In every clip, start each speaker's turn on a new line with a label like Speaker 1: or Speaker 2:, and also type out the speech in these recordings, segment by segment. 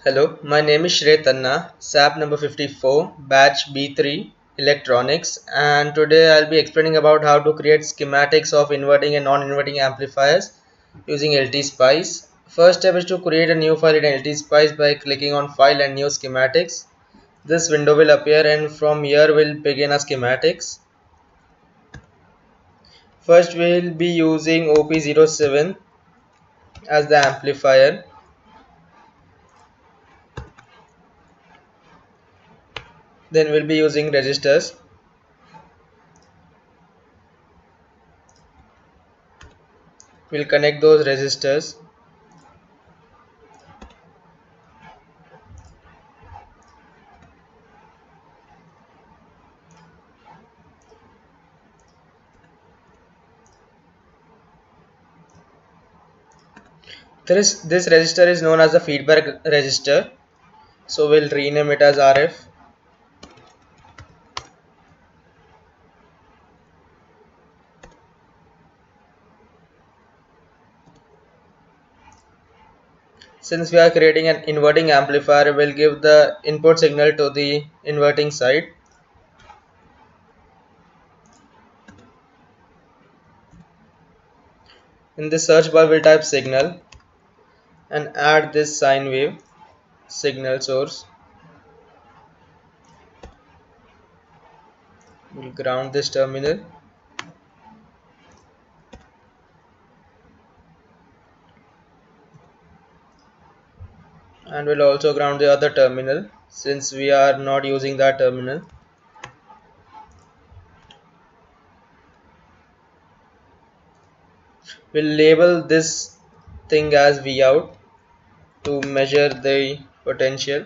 Speaker 1: Hello, my name is Shrey Tanna, SAP number 54, batch B3, Electronics, and today I'll be explaining about how to create schematics of inverting and non-inverting amplifiers using LT-Spice. First step is to create a new file in LT-Spice by clicking on File and New Schematics. This window will appear and from here we'll begin our schematics. First we'll be using OP07 as the amplifier. Then we'll be using resistors. We'll connect those resistors. This resistor is known as the feedback resistor, so we'll rename it as RF. Since we are creating an inverting amplifier, we'll give the input signal to the inverting side. In the search bar, we'll type signal and add this sine wave signal source. We'll ground this terminal and we'll also ground the other terminal since we are not using that terminal. We'll label this thing as Vout to measure the potential.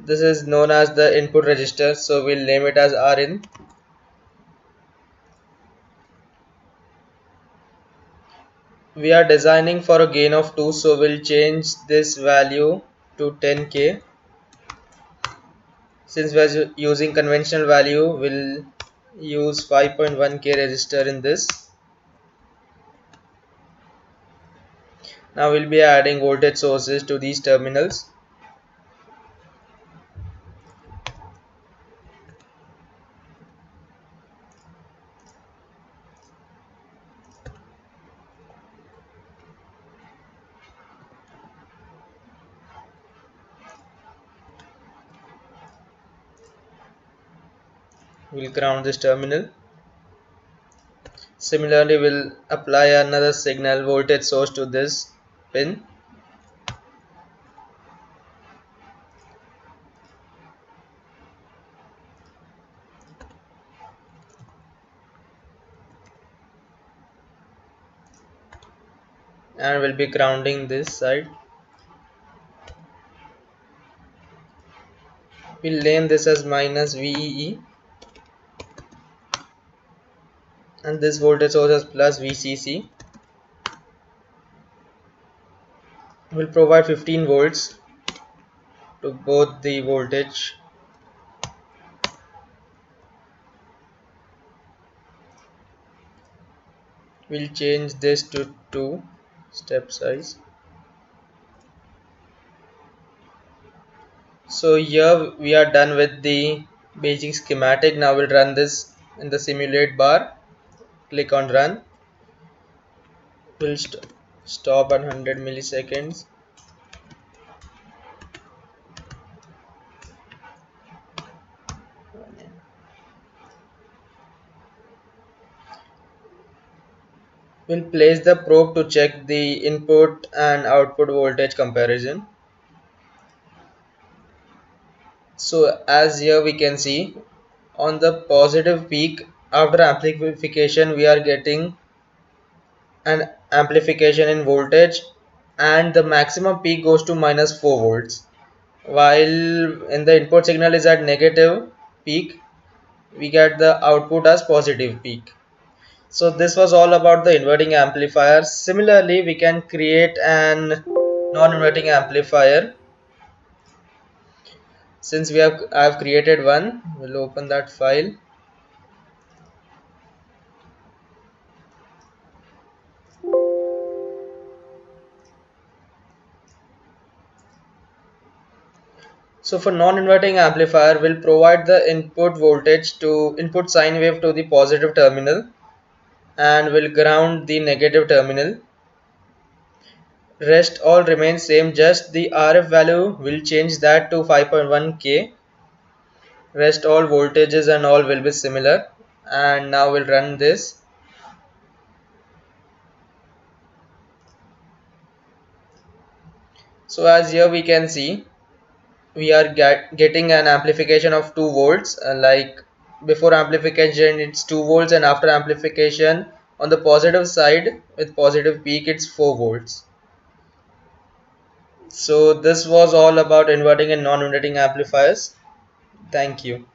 Speaker 1: This is known as the input register, so we'll name it as Rin. We are designing for a gain of 2, so we'll change this value to 10k. Since we are using conventional value, we'll use 5.1k resistor in this. Now we'll be adding voltage sources to these terminals. We'll ground this terminal. Similarly, we'll apply another signal voltage source to this pin. And we'll be grounding this side. We'll name this as minus VEE and this voltage source as plus VCC. We'll provide 15 volts to both the voltage. We'll change this to 2 step size. So here we are done with the basic schematic. Now we'll run this in the simulate bar. Click on run. We'll stop at 100 milliseconds. We'll place the probe to check the input and output voltage comparison. So as here we can see, on the positive peak after amplification we are getting an amplification in voltage and the maximum peak goes to minus 4 volts, while in the input signal is at negative peak we get the output as positive peak. So this was all about the inverting amplifier. Similarly, we can create an non-inverting amplifier. Since I have created one, we'll open that file. So for non-inverting amplifier, we'll provide the input voltage to input sine wave to the positive terminal and will ground the negative terminal. Rest all remains same, just the RF value will change that to 5.1K. Rest all voltages and all will be similar. And now we'll run this. So as here we can see, we are getting an amplification of 2 volts, like before amplification it's 2 volts, and after amplification on the positive side with positive peak it's 4 volts. So this was all about inverting and non-inverting amplifiers. Thank you.